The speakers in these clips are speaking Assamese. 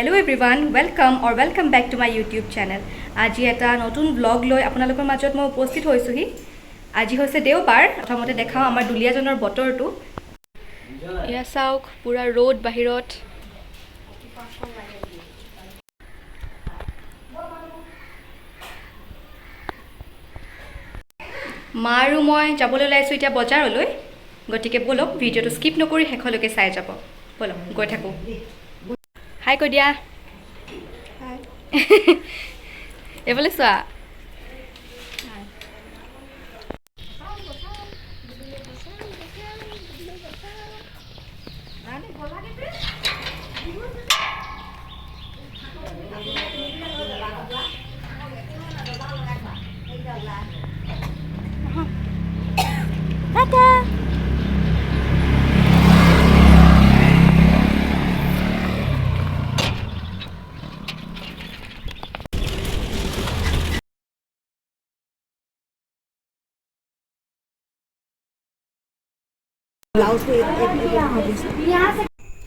Hello everyone, welcome back to my YouTube channel. আজি এটা নতুন ব্লগ লৈ আপোনালোকৰ মাজত মই উপস্থিত হৈছোহি। আজি হৈছে দেওবাৰ। প্ৰথমতে দেখাও আমাৰ দুলিয়াজনৰ বতৰটো। ইয়া চাওক পুৰা ৰ'দ বাহিৰত। মা আৰু মই যাবলৈ ওলাইছোঁ এতিয়া বজাৰলৈ। গতিকে বলক ভিডিঅ'টো স্কিপ নকৰি শেষলৈকে চাই যাব। বলক গৈ থাকোঁ। হাই কৈ দিয়া। এইফালে চোৱা।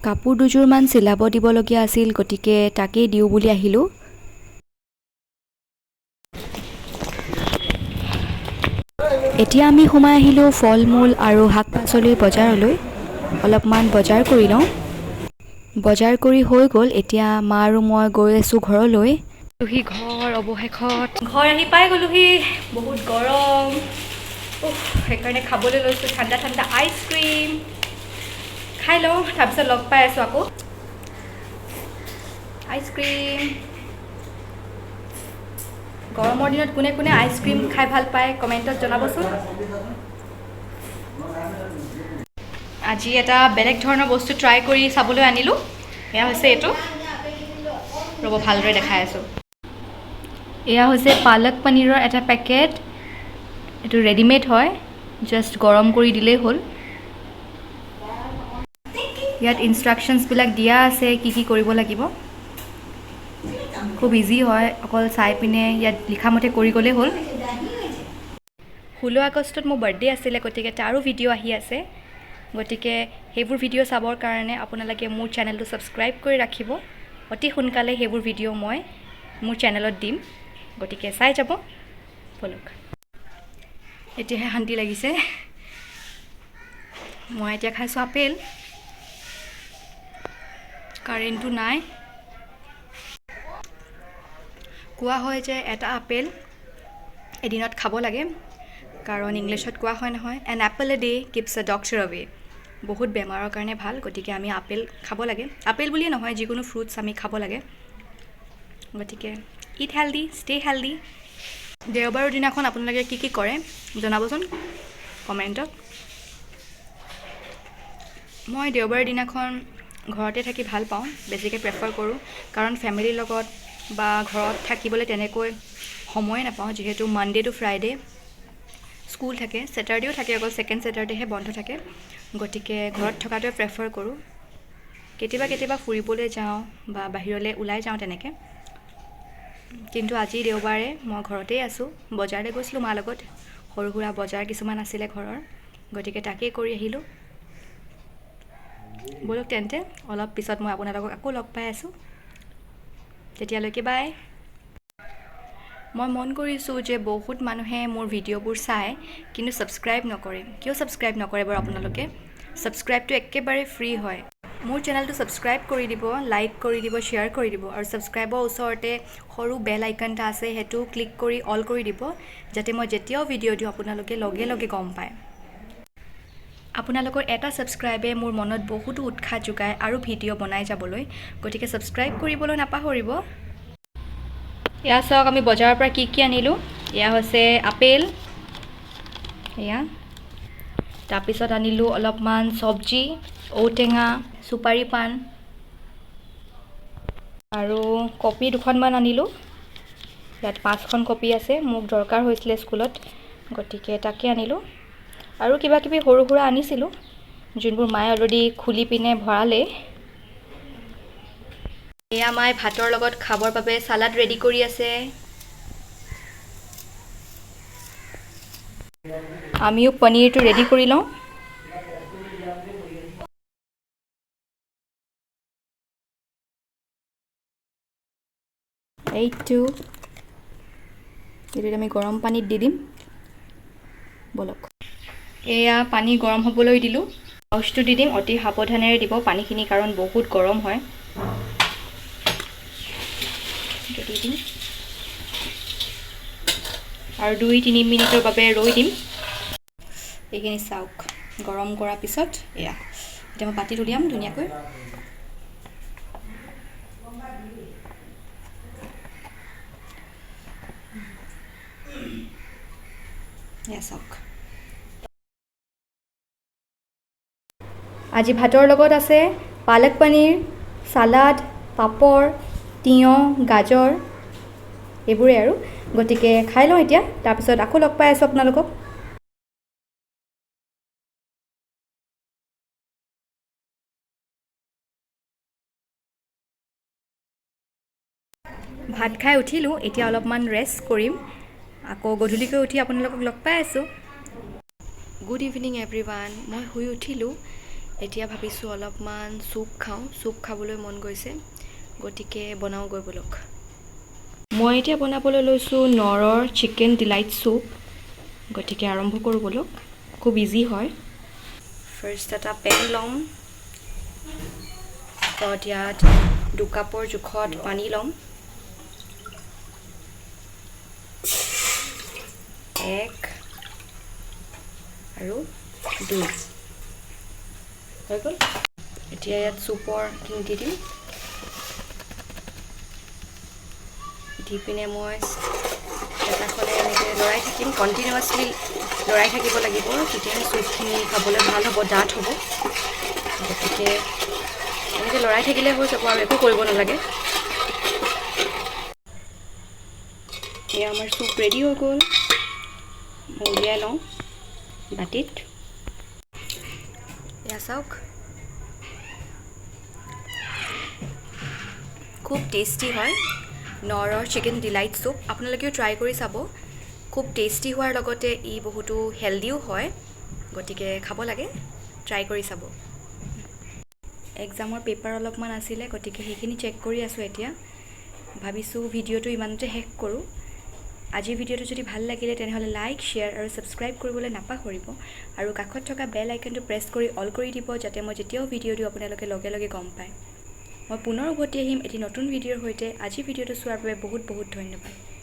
কাপোৰ দুযোৰমান চিলাব দিবলগীয়া আছিল, গতিকে তাকেই দিওঁ বুলি আহিলোঁ। এতিয়া আমি সোমাই আহিলোঁ ফল মূল আৰু শাক পাচলিৰ বজাৰলৈ। অলপমান বজাৰ কৰি লওঁ। বজাৰ কৰি হৈ গ'ল, এতিয়া মা আৰু মই গৈ আছোঁ ঘৰলৈ। ঘৰ অৱশেষত ঘৰ আহি পাই গ'লোহি। বহুত গৰম, সেইকাৰণে খাবলৈ লৈছোঁ ঠাণ্ডা ঠাণ্ডা আইচক্ৰীম। খাই লওঁ, তাৰপিছত লগ পাই আছোঁ আকৌ। আইচক্ৰীম গৰমৰ দিনত কোনে কোনে আইচক্ৰীম খাই ভাল পায় কমেণ্টত জনাবচোন। আজি এটা বেলেগ ধৰণৰ বস্তু ট্ৰাই কৰি চাবলৈ আনিলোঁ। এয়া হৈছে এইটো, ৰ'ব ভালদৰে দেখাই আছোঁ। এয়া হৈছে পালক পনীৰৰ এটা পেকেট। এইটো ৰেডিমেড হয়, জাষ্ট গৰম কৰি দিলেই হ'ল। ইয়াত ইনষ্ট্ৰাকশ্যনছবিলাক দিয়া আছে কি কি কৰিব লাগিব। খুব ইজি হয়, অকল চাই পিনে ইয়াত লিখামতে কৰি গ'লেই হ'ল। 16 আগষ্টত মোৰ বাৰ্থডে আছিলে, গতিকে তাৰো ভিডিঅ' আহি আছে। গতিকে সেইবোৰ ভিডিঅ' চাবৰ কাৰণে আপোনালোকে মোৰ চেনেলটো ছাবস্ক্ৰাইব কৰি ৰাখিব। অতি সোনকালে সেইবোৰ ভিডিঅ' মই মোৰ চেনেলত দিম, গতিকে চাই যাব। বলক, এতিয়াহে শান্তি লাগিছে। মই এতিয়া খাইছোঁ আপেল। কাৰেণ্টটো নাই। কোৱা হয় যে এটা আপেল এদিনত খাব লাগে, কাৰণ ইংলিছত কোৱা হয় নহয়, N Apple a day keeps A doctor away. বহুত বেমাৰৰ কাৰণে ভাল, গতিকে আমি আপেল খাব লাগে। আপেল বুলিয়ে নহয়, যিকোনো ফ্ৰুটছ আমি খাব লাগে। গতিকে ইট হেল্ডি, ষ্টে হেল্ডি। দেওবাৰৰ দিনাখন আপোনালোকে কি কি কৰে জনাবচোন কমেণ্টত। মই দেওবাৰৰ দিনাখন ঘৰতে থাকি ভাল পাওঁ, বেছিকৈ প্ৰেফাৰ কৰোঁ, কাৰণ ফেমিলিৰ লগত বা ঘৰত থাকিবলৈ তেনেকৈ সময়ে নাপাওঁ, যিহেতু মানডে টু ফ্ৰাইডে স্কুল থাকে, ছেটাৰডেও থাকে, অকল ছেকেণ্ড ছেটাৰডেহে বন্ধ থাকে। গতিকে ঘৰত থকাটোৱে প্ৰেফাৰ কৰোঁ। কেতিয়াবা ফুৰিবলৈ যাওঁ বা বাহিৰলৈ ওলাই যাওঁ তেনেকৈ। কিন্তু আজি দেওবাৰে মই ঘৰতেই আছোঁ। বজাৰলৈ গৈছিলোঁ মাৰ লগত, সৰু সুৰা বজাৰ কিছুমান আছিলে ঘৰৰ, গতিকে তাকেই কৰি আহিলোঁ। বলক তেন্তে অলপ পিছত মই আপোনালোকক আকৌ লগ পাই আছোঁ। তেতিয়ালৈকে বাই। মই মন কৰিছোঁ যে বহুত মানুহে মোৰ ভিডিঅ'বোৰ চায়, কিন্তু ছাবস্ক্ৰাইব নকৰে। কিয় ছাবস্ক্ৰাইব নকৰে বাৰু আপোনালোকে? ছাবস্ক্ৰাইবটো একেবাৰে ফ্ৰী হয়। মোৰ চেনেলটো ছাবস্ক্ৰাইব কৰি দিব, লাইক কৰি দিব, শ্বেয়াৰ কৰি দিব, আৰু ছাবস্ক্ৰাইবৰ ওচৰতে সৰু বেল আইকন এটা আছে, সেইটো ক্লিক কৰি অল কৰি দিব, যাতে মই যেতিয়াও ভিডিঅ' দিওঁ আপোনালোকে লগে লগে গম পায়। আপোনালোকৰ এটা ছাবস্ক্ৰাইবে মোৰ মনত বহুতো উৎসাহ যোগায় আৰু ভিডিঅ' বনাই যাবলৈ, গতিকে ছাবস্ক্ৰাইব কৰিবলৈ নাপাহৰিব। এয়া চাওক আমি বজাৰৰ পৰা কি কি আনিলোঁ। এয়া হৈছে আপেল, এয়া। তাৰপিছত আনিলোঁ অলপমান চব্জি, ঔটেঙা, চুপাৰী পাণ, আৰু কপি দুখনমান আনিলোঁ। ইয়াত 5খন কপি আছে, মোক দৰকাৰ হৈছিলে স্কুলত, গতিকে তাকে আনিলোঁ। আৰু কিবা কিবি সৰু সুৰা আনিছিলোঁ, যোনবোৰ মায়ে অলৰেডি খুলি পিনে ভৰালে। এয়া মায়ে ভাতৰ লগত খাবৰ বাবে চালাড ৰেডি কৰি আছে। আমিও পনীৰটো ৰেডি কৰি লওঁ। এইটো আমি গৰম পানীত দি দিম বলক এয়া পানী গৰম হ'বলৈ দিলোঁ মাউচটো দি দিম অতি সাৱধানেৰে দিব পানীখিনি কাৰণ বহুত গৰম হয় দি দিম আৰু 2-3 মিনিটৰ বাবে ৰৈ দিম এইখিনি চাওক গৰম কৰাৰ পিছত এয়া এতিয়া মই পাতিত উলিয়াম ধুনীয়াকৈ এয়া চাওক আজি ভাতৰ লগত আছে পালক পনীৰ সালাড পাপৰ তিয়ঁহ গাজৰ এইবোৰে আৰু গতিকে খাই লওঁ এতিয়া তাৰপিছত আকৌ লগ পাই আছোঁ আপোনালোকক ভাত খাই উঠিলোঁ এতিয়া অলপমান ৰেষ্ট কৰিম আকৌ গধূলিকৈ উঠি আপোনালোকক লগ পাই আছোঁ গুড ইভিনিং এভৰিৱান মই শুই উঠিলোঁ এতিয়া ভাবিছোঁ অলপমান চুপ খাওঁ চুপ খাবলৈ মন গৈছে গতিকে বনাওঁ গৈ বলক মই এতিয়া বনাবলৈ লৈছোঁ নৰৰ চিকেন ডিলাইট চুপ গতিকে আৰম্ভ কৰোঁ বলক খুব ইজি হয় ফাৰ্ষ্ট এটা পেন ল'ম তাত ইয়াত 2 কাপৰ জোখত পানী ল'ম 1 আৰু 2 হৈ গ'ল এতিয়া ইয়াত চুপৰখিনি দি দিম দি পিনে মই এটাখনে এনেকৈ লৰাই থাকিম কণ্টিনিউৱাছলি লৰাই থাকিব লাগিব তেতিয়াহে চুপখিনি খাবলৈ ভাল হ'ব ডাঠ হ'ব গতিকে এনেকৈ লৰাই থাকিলে হৈ যাব আৰু একো কৰিব নালাগে এয়া আমাৰ চুপ ৰেডি হৈ গ'ল মই উলিয়াই লওঁ বাটিত এয়া চাওক খুব টেষ্টি হয় নৰৰ চিকেন ডিলাইট চুপ আপোনালোকেও ট্ৰাই কৰি চাব খুব টেষ্টি হোৱাৰ লগতে ই বহুতো হেল্ডিও হয় গতিকে খাব লাগে ট্ৰাই কৰি চাব এক্সামৰ পেপাৰ অলপমান আছিলে গতিকে সেইখিনি চেক কৰি আছোঁ এতিয়া ভাবিছোঁ ভিডিঅ'টো ইমানতে শেষ কৰোঁ আজিৰ ভিডিঅ'টো যদি ভাল লাগিলে তেনেহ'লে লাইক শ্বেয়াৰ আৰু ছাবস্ক্ৰাইব কৰিবলৈ নাপাহৰিব আৰু কাষত থকা বেল আইকনটো প্ৰেছ কৰি অল কৰি দিব যাতে মই যেতিয়াও ভিডিঅ' দিওঁ আপোনালোকে লগে লগে গম পায় মই পুনৰ উভতি আহিম এটি নতুন ভিডিঅ'ৰ সৈতে আজি ভিডিঅ'টো চোৱাৰ বাবে বহুত বহুত ধন্যবাদ